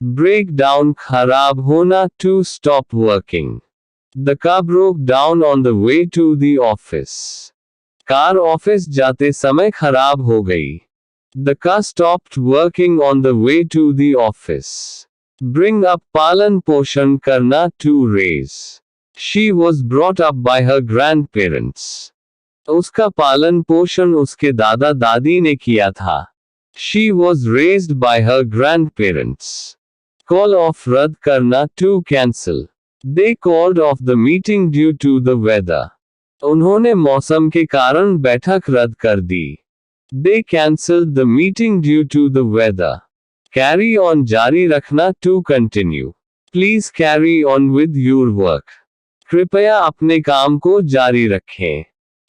Break down खराब होना to stop working. The car broke down on the way to the office. Car office जाते समय खराब हो गई. The car stopped working on the way to the office. Bring up पालन पोषण करना to raise. She was brought up by her grandparents. उसका पालन पोषण उसके दादा दादी ने किया था. She was raised by her grandparents. Call off रद्द करना to cancel. They called off the meeting due to the weather. उन्होंने मौसम के कारण बैठक रद्द कर दी. They cancelled the meeting due to the weather. Carry on जारी रखना to continue. Please carry on with your work. कृपया अपने काम को जारी रखें.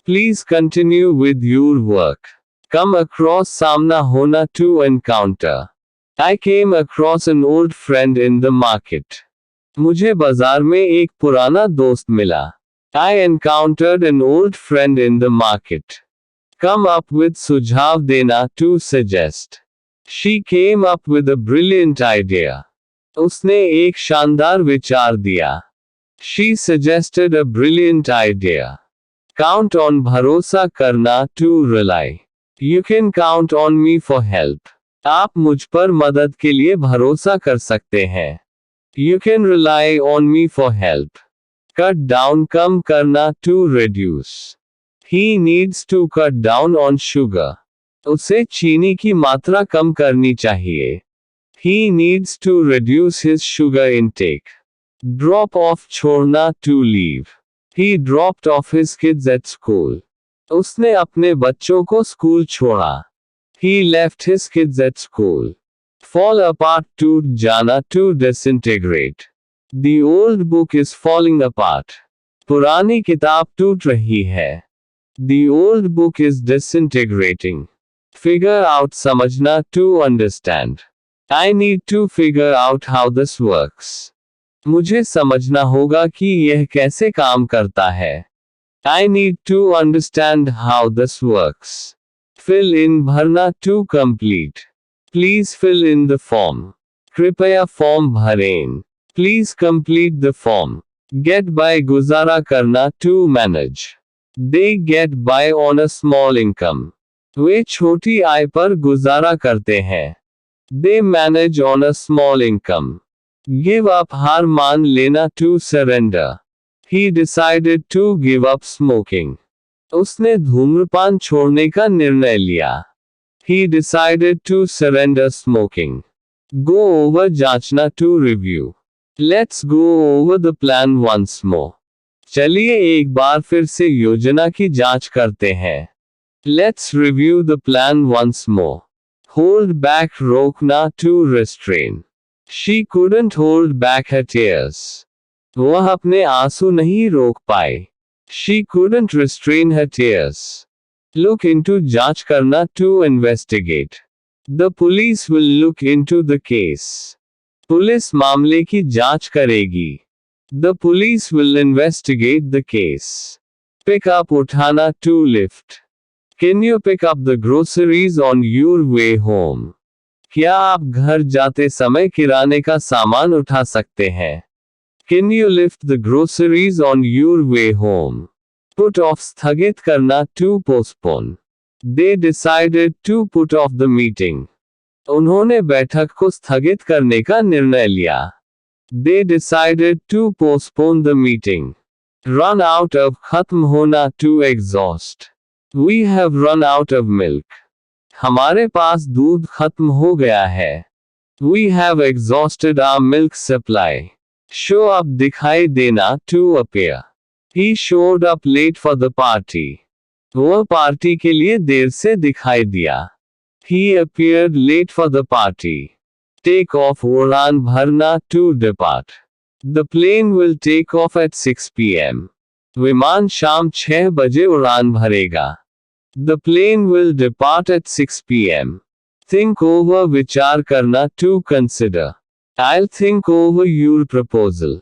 Please continue with your work. Come across सामना होना to encounter. I came across an old friend in the market. मुझे बाजार में एक पुराना दोस्त मिला. I encountered an old friend in the market. Come up with सुझाव देना to suggest. She came up with a brilliant idea. उसने एक शानदार विचार दिया. She suggested a brilliant idea. Count on भरोसा करना to rely. You can count on me for help. आप मुझ पर मदद के लिए भरोसा कर सकते हैं. You can rely on me for help. Cut down कम करना to reduce. He needs to cut down on sugar. उसे चीनी की मात्रा कम करनी चाहिए. He needs to reduce his sugar intake. Drop off छोड़ना to leave. He dropped off his kids at school. उसने अपने बच्चों को स्कूल छोड़ा. He left his kids at school. Fall apart टूट जाना to disintegrate. The old book is falling apart. पुरानी किताब टूट रही है. The old book is disintegrating. Figure out समझना to understand. I need to figure out how this works. मुझे समझना होगा कि यह कैसे काम करता है. I need to understand how this works. Fill in भरना to complete. Please fill in the form. कृपया फॉर्म भरें. Please complete the form. Get by गुजारा करना to manage. They get by on a small income. वे छोटी आय पर गुजारा करते हैं. They manage on a small income. Give up हार मान लेना to surrender. He decided to give up smoking. उसने धूम्रपान छोड़ने का निर्णय लिया. He decided to surrender smoking. Go over जांचना to review. Let's go over the plan once more. चलिए एक बार फिर से योजना की जांच करते हैं. Let's review the plan once more. Hold back रोकना to restrain. She couldn't hold back her tears. वह अपने आंसू नहीं रोक पाई. She couldn't restrain her tears. Look into जांच करना to investigate. The police will look into the case. Police मामले की जांच करेगी. The police will investigate the case. Pick up उठाना to lift. Can you pick up the groceries on your way home? क्या आप घर जाते समय किराने का सामान उठा सकते हैं? Can you lift the groceries on your way home? Put off स्थगित करना to postpone. They decided to put off the meeting. उन्होंने बैठक को स्थगित करने का निर्णय लिया. They decided to postpone the meeting. Run out of खत्म होना to exhaust. We have run out of milk. हमारे पास दूध खत्म हो गया है. We have exhausted our milk supply. Show up दिखाई देना to appear. He showed up late for the party. वह पार्टी के लिए देर से दिखाई दिया. He appeared late for the party. Take off उड़ान भरना to depart. The plane will take off at 6 p.m. विमान शाम 6 बजे उड़ान भरेगा. The plane will depart at 6 p.m. Think over विचार करना to consider. I'll think over your proposal.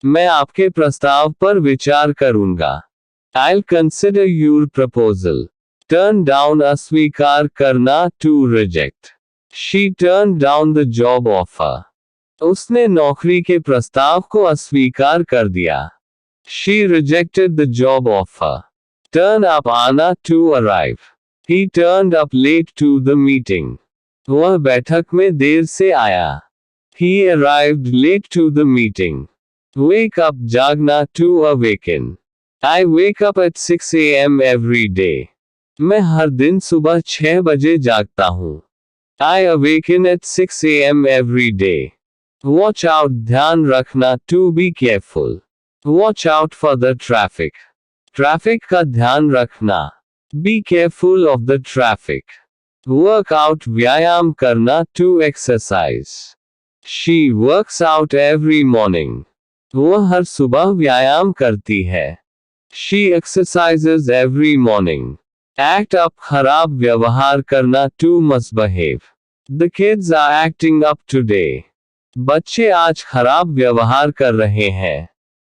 मैं आपके प्रस्ताव पर विचार करूंगा. I'll consider your proposal. Turn down अस्वीकार करना to reject. She turned down the job offer. उसने नौकरी के प्रस्ताव को अस्वीकार कर दिया। She rejected the job offer. Turn up आना to arrive. He turned up late to the meeting. वह बैठक में देर से आया। He arrived late to the meeting. Wake up जागना to awaken. I wake up at 6 a.m. every day. मैं हर दिन सुबह 6 बजे जागता हूँ। I awaken at 6 a.m. every day. Watch out ध्यान रखना to be careful. Watch out for the traffic. Traffic का ध्यान रखना। Be careful of the traffic. Work out व्यायाम करना to exercise. She works out every morning. वह हर सुबह व्यायाम करती है। She exercises every morning. Act up खराब व्यवहार करना to misbehave. The kids are acting up today. बच्चे आज खराब व्यवहार कर रहे हैं।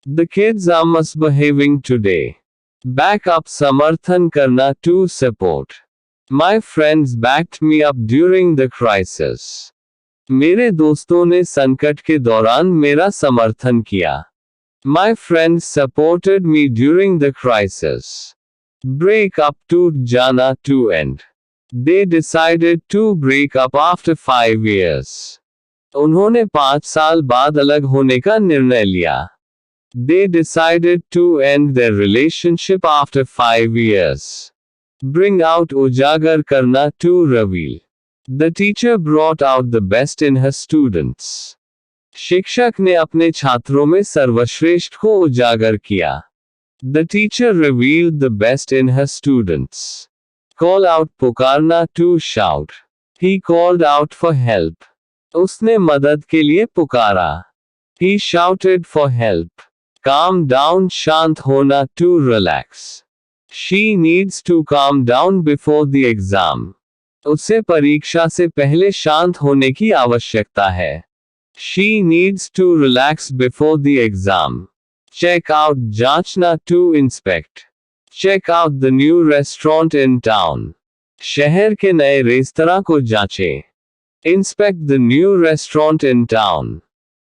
The kids are misbehaving today. Back up समर्थन करना to support. My friends backed me up during the crisis. मेरे दोस्तों ने संकट के दौरान मेरा समर्थन किया। My friends supported me during the crisis. Break up to जाना to end. They decided to break up after 5 years. उन्होंने 5 साल बाद अलग होने का निर्णय लिया। They decided to end their relationship after 5 years. Bring out उजागर करना to reveal. The teacher brought out the best in her students. शिक्षक ने अपने छात्रों में सर्वश्रेष्ठ को उजागर किया। The teacher revealed the best in her students. Call out पुकारना to shout. He called out for help. उसने मदद के लिए पुकारा। He shouted for help. Calm down शांत होना to relax. She needs to calm down before the exam. उसे परीक्षा से पहले शांत होने की आवश्यकता है। She needs to relax before the exam. Check out जांचना to inspect. Check out the new restaurant in town. शहर के नए रेस्तरां को जांचें। Inspect the new restaurant in town.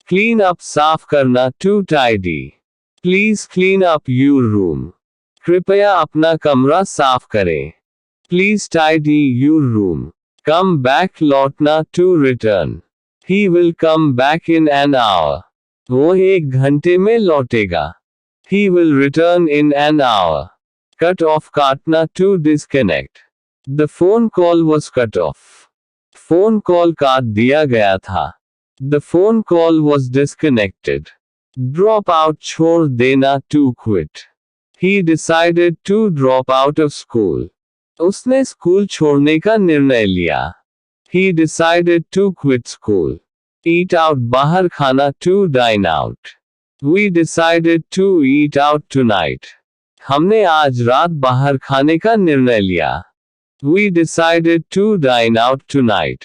Clean up साफ करना to tidy. Please clean up your room. कृपया अपना कमरा साफ करें। Please tidy your room. Come back लौटना to return. He will come back in an hour. वो 1 घंटे में लौटेगा। He will return in an hour. Cut off काटना to disconnect. The phone call was cut off. Phone call काट दिया गया था। The phone call was disconnected. Drop out छोड़ देना to quit. He decided to drop out of school. उसने school छोड़ने का निर्णय लिया। He decided to quit school. Eat out बाहर खाना to dine out. We decided to eat out tonight. हमने आज रात बाहर खाने का निर्णय लिया। We decided to dine out tonight.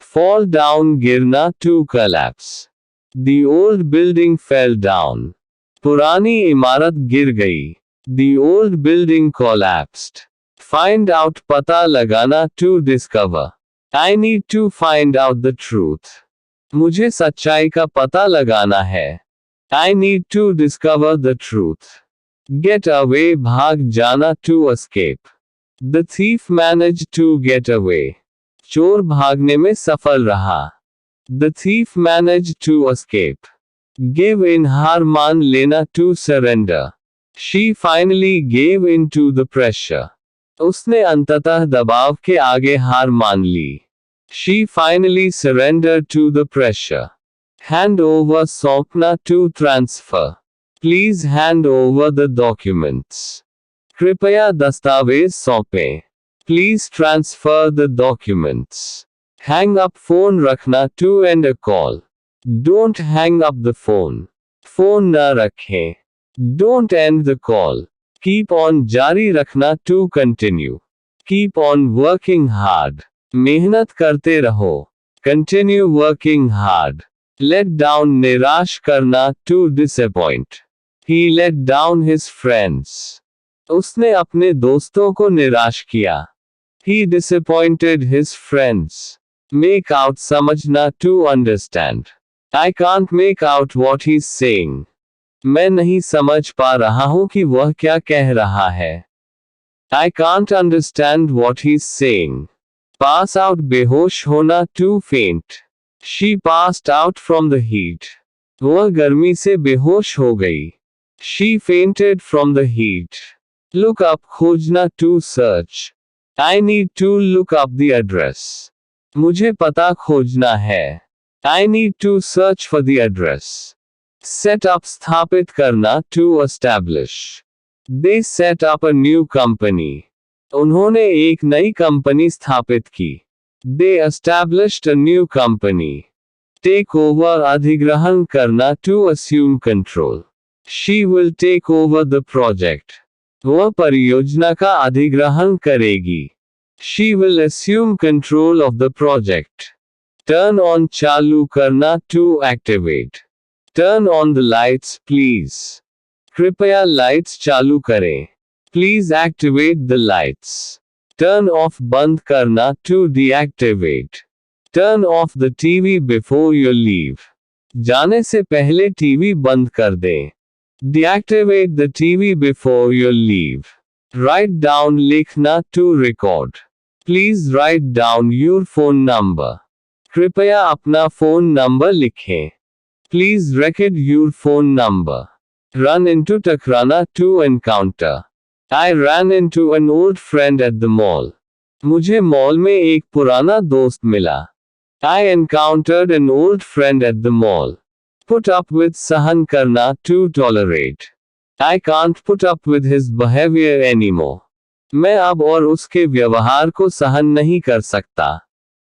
Fall down गिरना to collapse. The old building fell down. पुरानी इमारत गिर गई। The old building collapsed. Find out पता लगाना to discover. I need to find out the truth. मुझे सच्चाई का पता लगाना है। I need to discover the truth. Get away भाग जाना to escape. The thief managed to get away. चोर भागने में सफल रहा। The thief managed to escape. Give in हार मान लेना to surrender. She finally gave in to the pressure. उसने अंततः दबाव के आगे हार मान ली। She finally surrendered to the pressure. Hand over सौंपना to transfer. Please hand over the documents. कृपया दस्तावेज सौंपें। Please transfer the documents. Hang up phone रखना to end a call. Don't hang up the phone. Phone न रखें। Don't end the call. Keep on जारी रखना to continue. Keep on working hard. मेहनत करते रहो। Continue working hard. Let down निराश करना to disappoint. He let down his friends. उसने अपने दोस्तों को निराश किया। He disappointed his friends. Make out समझना to understand. I can't make out what he's saying. मैं नहीं समझ पा रहा हूं कि वह क्या कह रहा है. I can't understand what he's saying. Pass out बेहोश होना too faint. She passed out from the heat. वह गर्मी से बेहोश हो गई. She fainted from the heat. Look up खोजना to search. I need to look up the address. मुझे पता खोजना है. I need to search for the address. Set up स्थापित करना to establish. They set up a new company. उन्होंने एक नई कंपनी स्थापित की. They established a new company. Take over अधिग्रहण करना to assume control. She will take over the project. वह परियोजना का अधिग्रहण करेगी. She will assume control of the project. Turn on चालू करना to activate. Turn on the lights please. कृपया लाइट्स चालू करें. Please activate the lights. Turn off बंद करना to deactivate. Turn off the TV before you leave. जाने से पहले टीवी बंद कर दें. Deactivate the TV before you leave. Write down लिखना to record. Please write down your phone number. कृपया अपना फोन नंबर लिखें. Please record your phone number. Run into टकराना to encounter. I ran into an old friend at the mall. मुझे mall में एक पुराना दोस्त मिला. I encountered an old friend at the mall. Put up with सहन करना to tolerate. I can't put up with his behavior anymore. मैं अब और उसके व्यवहार को सहन नहीं कर सकता.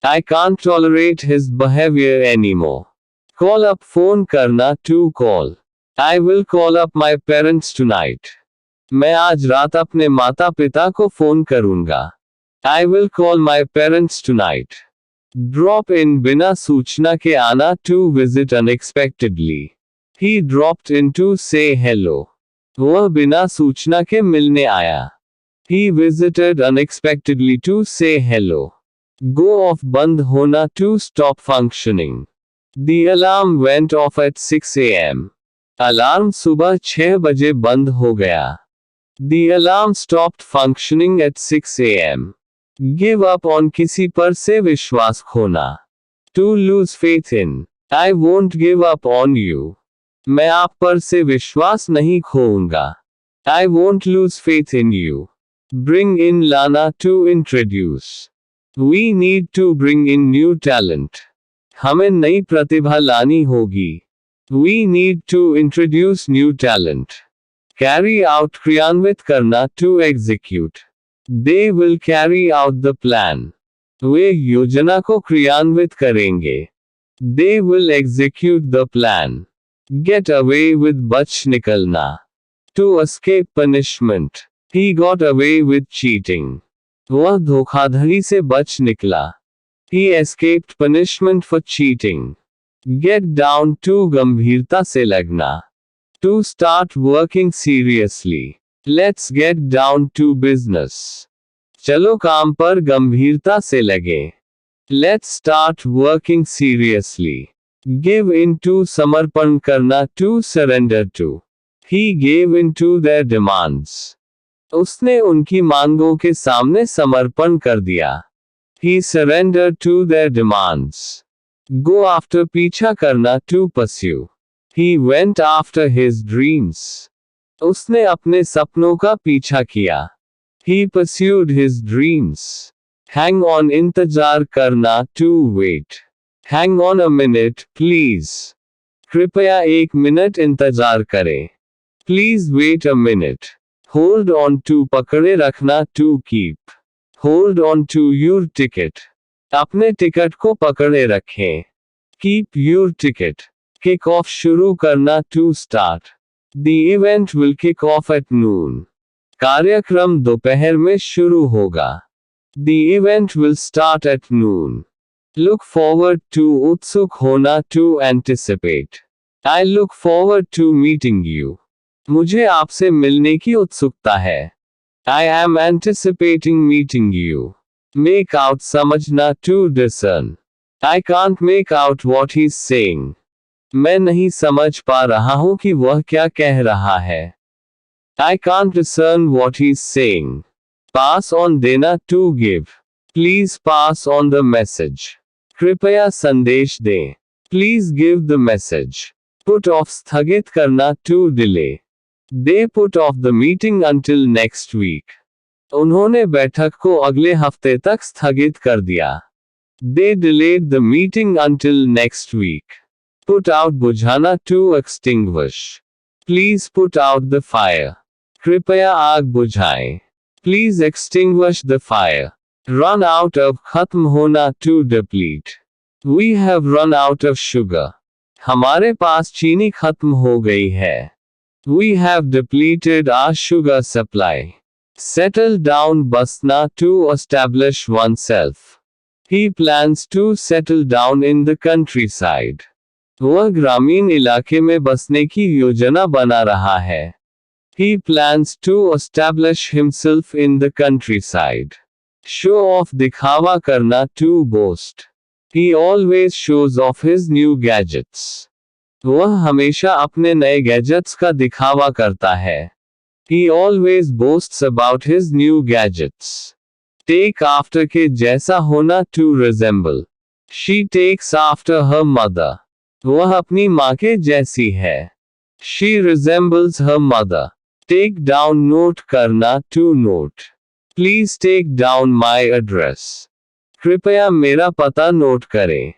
I can't tolerate his behavior anymore. Call up phone करना to call. I will call up my parents tonight. मैं आज रात अपने माता पिता को फोन करूंगा. I will call my parents tonight. Drop in बिना सूचना के आना to visit unexpectedly. He dropped in to say hello. वह बिना सूचना के मिलने आया. He visited unexpectedly to say hello. Go off बंद होना to stop functioning. The alarm went off at 6 a.m. Alarm सुबह 6 बजे बंद हो गया. The alarm stopped functioning at 6 a.m. Give up on किसी पर से विश्वास खोना. To lose faith in. I won't give up on you. मैं आप पर से विश्वास नहीं खोऊंगा. I won't lose faith in you. Bring in लाना to introduce. We need to bring in new talent. हमें नई प्रतिभा लानी होगी. We need to introduce new talent. Carry out क्रियान्वित करना to execute. They will carry out the plan. वे योजना को क्रियान्वित करेंगे. They will execute the plan. Get away with बच निकलना. To escape punishment. He got away with cheating. वह धोखाधड़ी से बच निकला. He escaped punishment for cheating. Get down to गंभीरता से लगना. To start working seriously. Let's get down to business. चलो काम पर गंभीरता से लगे. Let's start working seriously. Give in to समर्पण करना to surrender to. He gave in to their demands. उसने उनकी मांगों के सामने समर्पण कर दिया. He surrendered to their demands. Go after पीछा करना to pursue. He went after his dreams. उसने अपने सपनों का पीछा किया. He pursued his dreams. Hang on इंतजार करना to wait. Hang on a minute, please. कृपया 1 मिनट इंतजार करें. Please wait a minute. Hold on to पकड़े रखना to keep. Hold on to your ticket. अपने टिकट को पकड़े रखें. Keep your ticket. Kick off शुरू करना to start. The event will kick off at noon. कार्यक्रम दोपहर में शुरू होगा. The event will start at noon. Look forward to उत्सुक होना to anticipate. I look forward to meeting you. मुझे आपसे मिलने की उत्सुकता है. I am anticipating meeting you. Make out समझना to discern. I can't make out what he's saying. मैं नहीं समझ पा रहा हूं कि वह क्या कह रहा है। I can't discern what he's saying. Pass on देना to give. Please pass on the message. कृपया संदेश दें। Please give the message. Put off स्थगित करना to delay. They put off the meeting until next week. उन्होंने बैठक को अगले हफ्ते तक स्थगित कर दिया। They delayed the meeting until next week. Put out बुझाना to extinguish. Please put out the fire. कृपया आग बुझाएं। Please extinguish the fire. Run out of खत्म होना to deplete. We have run out of sugar. हमारे पास चीनी खत्म हो गई है। We have depleted our sugar supply. Settle down Basna to establish oneself. He plans to settle down in the countryside. वह ग्रामीण इलाके में बसने की योजना बना रहा है। He plans to establish himself in the countryside. Show off दिखावा करना to boast. He always shows off his new gadgets. वह हमेशा अपने नए गैजेट्स का दिखावा करता है। He always boasts about his new gadgets. Take after के जैसा होना to resemble. She takes after her mother. वह अपनी माँ के जैसी है। She resembles her mother. Take down note करना to note. Please take down my address. कृपया मेरा पता नोट करें।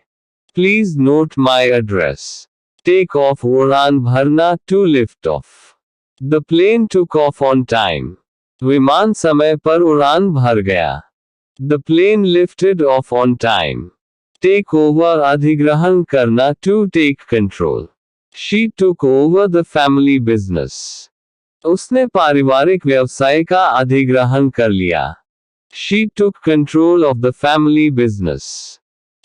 Please note my address. Take off उड़ान भरना to lift off. The plane took off on time. विमान समय पर उड़ान भर गया। The plane lifted off on time. Take over अधिग्रहण करना to take control. She took over the family business. उसने पारिवारिक व्यवसाय का अधिग्रहण कर लिया। She took control of the family business.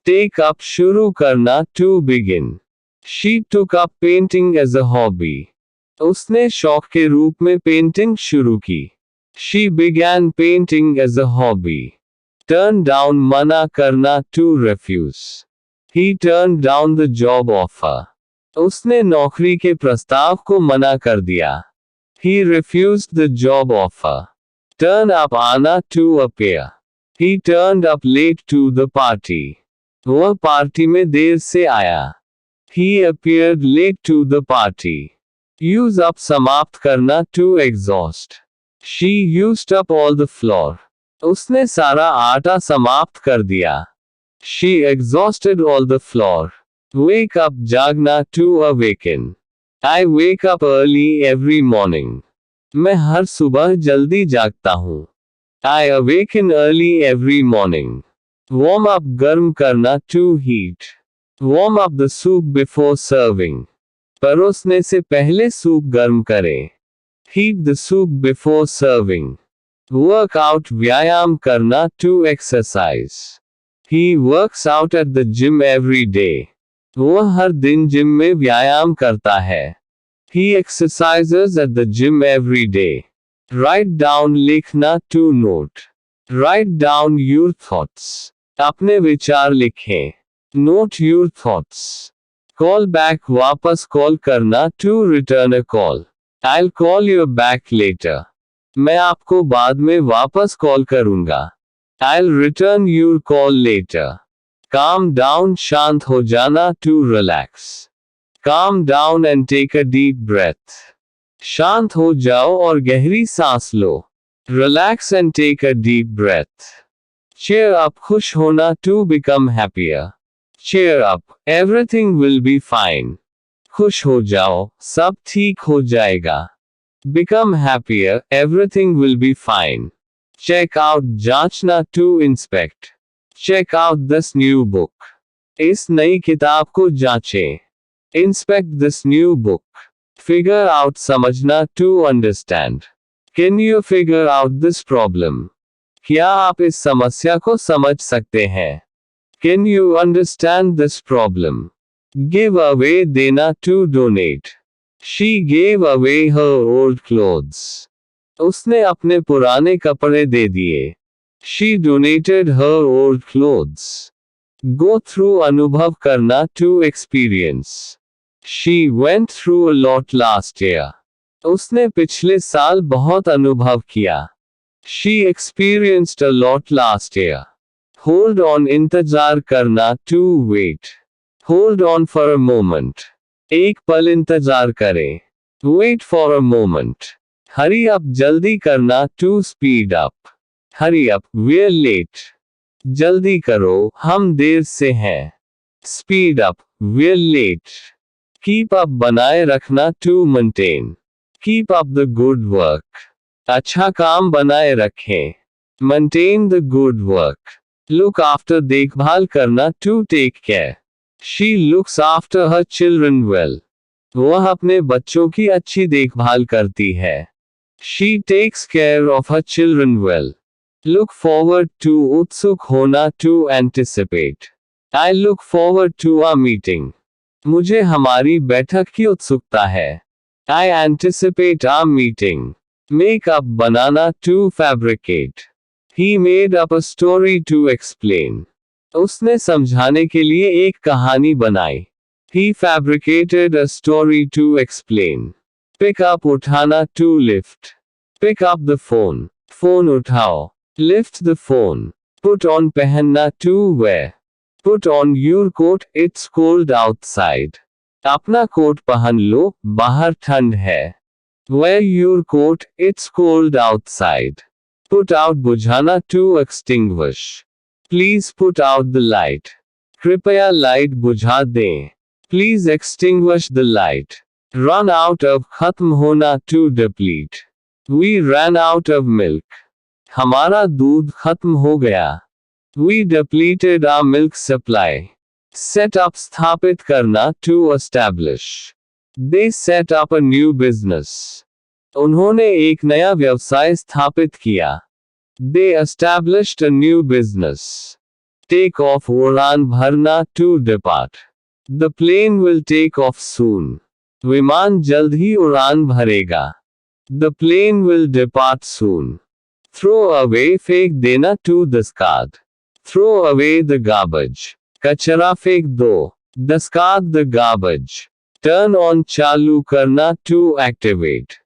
Take up शुरू करना to begin. She took up painting as a hobby. उसने शौक के रूप में पेंटिंग शुरू की। She began painting as a hobby. Turn down मना करना to refuse. He turned down the job offer. उसने नौकरी के प्रस्ताव को मना कर दिया। He refused the job offer. Turn up आना to appear. He turned up late to the party. वह पार्टी में देर से आया। He appeared late to the party. Use up समाप्त करना to exhaust. She used up all the flour. उसने सारा आटा समाप्त कर दिया। She exhausted all the flour. Wake up जागना to awaken. I wake up early every morning. मैं हर सुबह जल्दी जागता हूँ। I awaken early every morning. Warm up गर्म करना to heat. Warm up the soup before serving. परोसने से पहले सूप गर्म करें। Heat the soup before serving. Work out व्यायाम करना to exercise. He works out at the gym every day. वह हर दिन जिम में व्यायाम करता है। He exercises at the gym every day. Write down लिखना to note. Write down your thoughts. अपने विचार लिखें। Note your thoughts. Call back वापस कॉल करना to return a call. I'll call you back later. मैं आपको बाद में वापस कॉल करूंगा। I'll return your call later. Calm down शांत हो जाना to relax. Calm down and take a deep breath. शांत हो जाओ और गहरी सांस लो। Relax and take a deep breath. Cheer up खुश होना to become happier. Cheer up, everything will be fine. खुश हो जाओ, सब ठीक हो जाएगा। Become happier, everything will be fine. Check out जांचना to inspect. Check out this new book. इस नई किताब को जांचें। Inspect this new book. Figure out समझना to understand. Can you figure out this problem? क्या आप इस समस्या को समझ सकते हैं? Can you understand this problem? Give away देना to donate. She gave away her old clothes. उसने अपने पुराने कपड़े दे दिए। She donated her old clothes. Go through अनुभव करना to experience. She went through a lot last year. उसने पिछले साल बहुत अनुभव किया. She experienced a lot last year. Hold on, इंतजार करना, to wait. Hold on for a moment. एक पल इंतजार करें. Wait for a moment. Hurry up, जल्दी करना, to speed up. Hurry up, we're late. जल्दी करो, हम देर से हैं. Speed up, we're late. Keep up, बनाए रखना, to maintain. Keep up the good work. अच्छा काम बनाए रखें. Maintain the good work. Look after, देखभाल करना, to take care. She looks after her children well. वह अपने बच्चों की अच्छी देखभाल करती है. She takes care of her children well. Look forward to, उत्सुक होना, to anticipate. I look forward to our meeting. मुझे हमारी बैठक की उत्सुकता है. I anticipate our meeting. Make up, banana, to fabricate. He made up a story to explain. उसने समझाने के लिए एक कहानी बनाई. He fabricated a story to explain. Pick up, उठाना, to lift. Pick up the phone. Phone उठाओ. Lift the phone. Put on, पहनना, to wear. Put on your coat, it's cold outside. अपना कोट पहन लो, बाहर ठंड है. Wear your coat, it's cold outside. Put out, बुझाना, to extinguish. Please put out the light. कृपया light बुझा दें. Please extinguish the light. Run out of, खत्म होना, to deplete. We ran out of milk. हमारा दूध खत्म हो गया. We depleted our milk supply. Set up, स्थापित करना, to establish. They set up a new business. उन्होंने एक नया व्यवसाय स्थापित किया. They established a new business. Take off, उड़ान भरना, to depart. The plane will take off soon. विमान जल्द ही उड़ान भरेगा. The plane will depart soon. Throw away, फेंक देना, to discard. Throw away the garbage. कचरा फेंक दो. Discard the garbage. Turn on, चालू करना, to activate.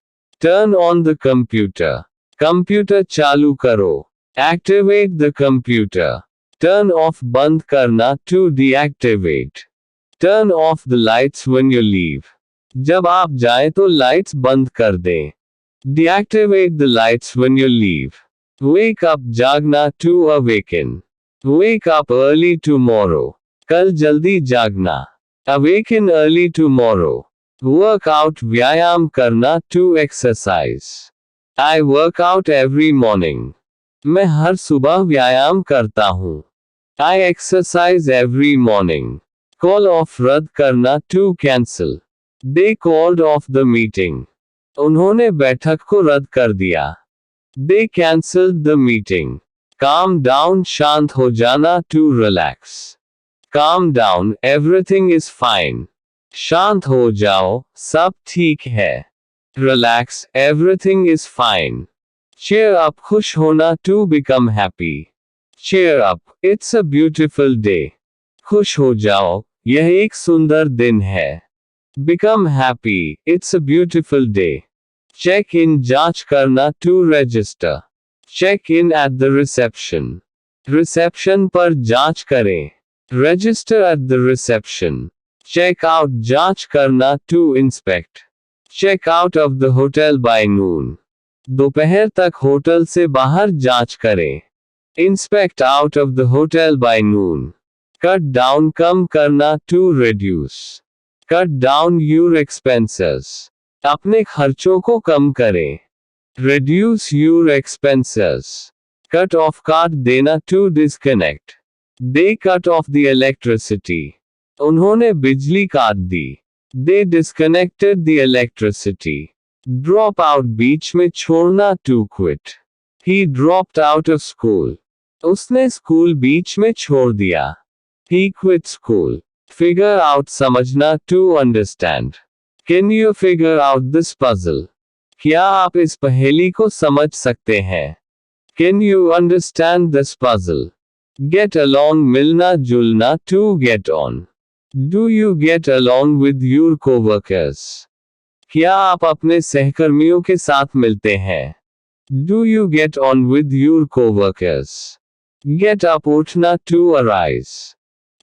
Turn on the computer. Computer चालू करो. Activate the computer. Turn off, बंद करना, to deactivate. Turn off the lights when you leave. जब आप जाएं तो लाइट्स बंद कर दें. Deactivate the lights when you leave. Wake up, जागना, to awaken. Wake up early tomorrow. कल जल्दी जागना. Awaken early tomorrow. Work out, व्यायाम करना, to exercise. I work out every morning. मैं हर सुबह व्यायाम करता हूँ. I exercise every morning. Call off, रद्द करना, to cancel. They called off the meeting. उन्होंने बैठक को रद्द कर दिया. They cancelled the meeting. Calm down, शांत हो जाना, to relax. Calm down, everything is fine. शांत हो जाओ, सब ठीक है. Relax, everything is fine. Cheer up, खुश होना, to become happy. Cheer up, it's a beautiful day. खुश हो जाओ, यह एक सुंदर दिन है. Become happy, it's a beautiful day. Check in, जांच करना, to register. Check in at the reception. Reception पर जांच करें. Register at the reception. Check out, जांच करना, to inspect. Check out of the hotel by noon. दोपहर तक hotel से बाहर जांच करें. Inspect out of the hotel by noon. Cut down, कम करना, to reduce. Cut down your expenses. अपने खर्चों को कम करें. Reduce your expenses. Cut off, काट देना, to disconnect. They cut off the electricity. उन्होंने बिजली काट दी. They disconnected the electricity. Drop out, बीच में छोड़ना, to quit. He dropped out of school. उसने स्कूल बीच में छोड़ दिया. He quit school. Figure out, समझना, to understand. Can you figure out this puzzle? क्या आप इस पहेली को समझ सकते हैं? Can you understand this puzzle? Get along, मिलना जुलना, to get on. Do you get along with your coworkers? क्या आप अपने सहकर्मियों के साथ मिलते हैं? Do you get on with your coworkers? Get up उठना to arise.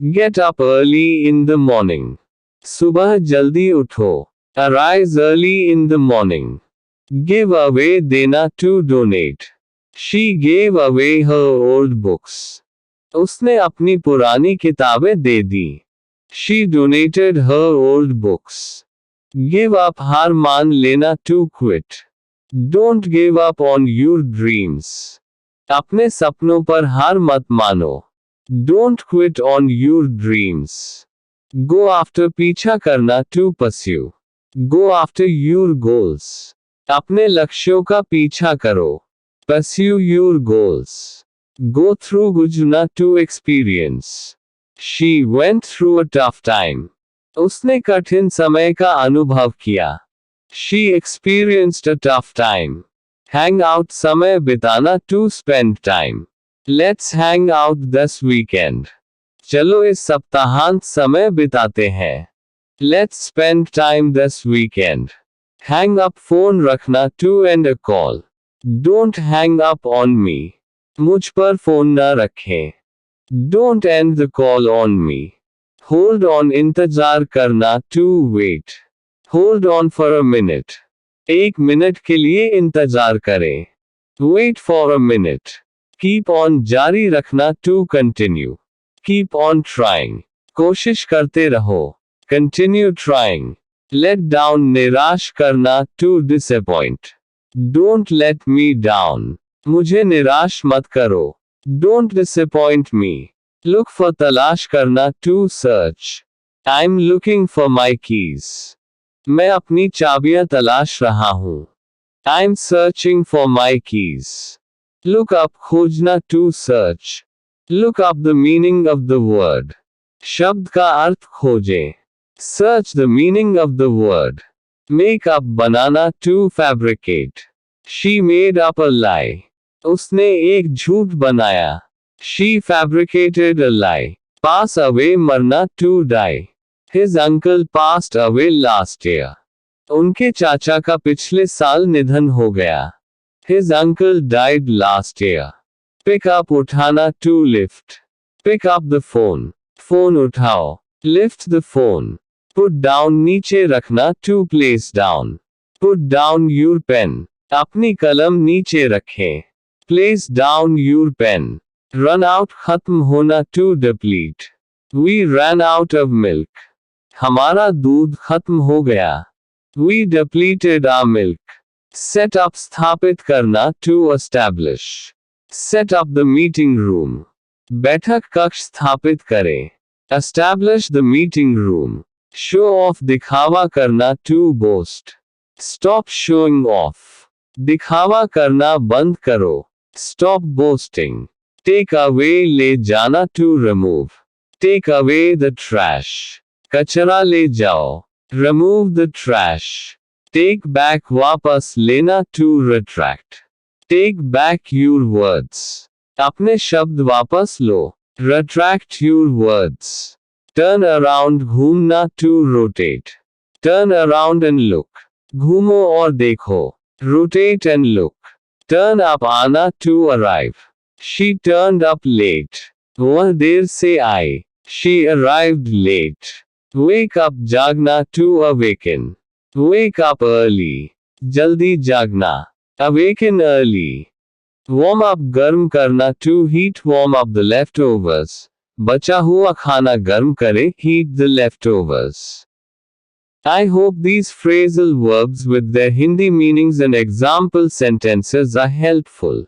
Get up early in the morning. सुबह जल्दी उठो. Arise early in the morning. Give away देना to donate. She gave away her old books. उसने अपनी पुरानी किताबें दे दी. She donated her old books. Give up हार मान लेना to quit. Don't give up on your dreams. अपने सपनों पर हार मत मानो. Don't quit on your dreams. Go after पीछा करना to pursue. Go after your goals. अपने लक्ष्यों का पीछा करो. Pursue your goals. Go through गुजरना to experience. She went through a tough time. उसने कठिन समय का अनुभव किया. She experienced a tough time. Hang out समय बिताना to spend time. Let's hang out this weekend. चलो इस सप्ताहांत समय बिताते हैं. Let's spend time this weekend. Hang up phone रखना to end a call. Don't hang up on me. मुझ पर फोन न रखें. Don't end the call on me. Hold on इंतजार करना to wait. Hold on for a minute. एक minute के लिए इंतजार करें. Wait for a minute. Keep on जारी रखना to continue. Keep on trying. कोशिश करते रहो. Continue trying. Let down निराश करना to disappoint. Don't let me down. मुझे निराश मत करो. Don't disappoint me. Look for तलाश करना to search. I'm looking for my keys. मैं अपनी चाबियां तलाश रहा हूं. I'm searching for my keys. Look up खोजना to search. Look up the meaning of the word. शब्द का अर्थ खोजें. Search the meaning of the word. Make up banana to fabricate. She made up a lie. उसने एक झूठ बनाया. She fabricated a lie. Pass away मरना to die. His uncle passed away last year. उनके चाचा का पिछले साल निधन हो गया. His uncle died last year. Pick up उठाना to lift. Pick up the phone. Phone उठाओ. Lift the phone. Put down नीचे रखना to place down. Put down your pen. अपनी कलम नीचे रखें. Place down your pen. Run out खत्म होना to deplete. We ran out of milk. हमारा दूध खत्म हो गया. We depleted our milk. Set up स्थापित करना to establish. Set up the meeting room. बैठक कक्ष स्थापित करें. Establish the meeting room. Show off दिखावा करना to boast. Stop showing off. दिखावा करना बंद करो. Stop boasting. Take away ले जाना to remove. Take away the trash. कचरा ले जाओ. Remove the trash. Take back वापस लेना to retract. Take back your words. अपने शब्द वापस लो. Retract your words. Turn around घूमना to rotate. Turn around and look. घूमो और देखो. Rotate and look. Turn up आना to arrive. She turned up late. वह देर से आई. She arrived late. Wake up जागना to awaken. Wake up early. जल्दी जागना. Awaken early. Warm up गर्म करना to heat. Warm up the leftovers. बचा हुआ खाना गर्म करे. Heat the leftovers. I hope these phrasal verbs with their Hindi meanings and example sentences are helpful.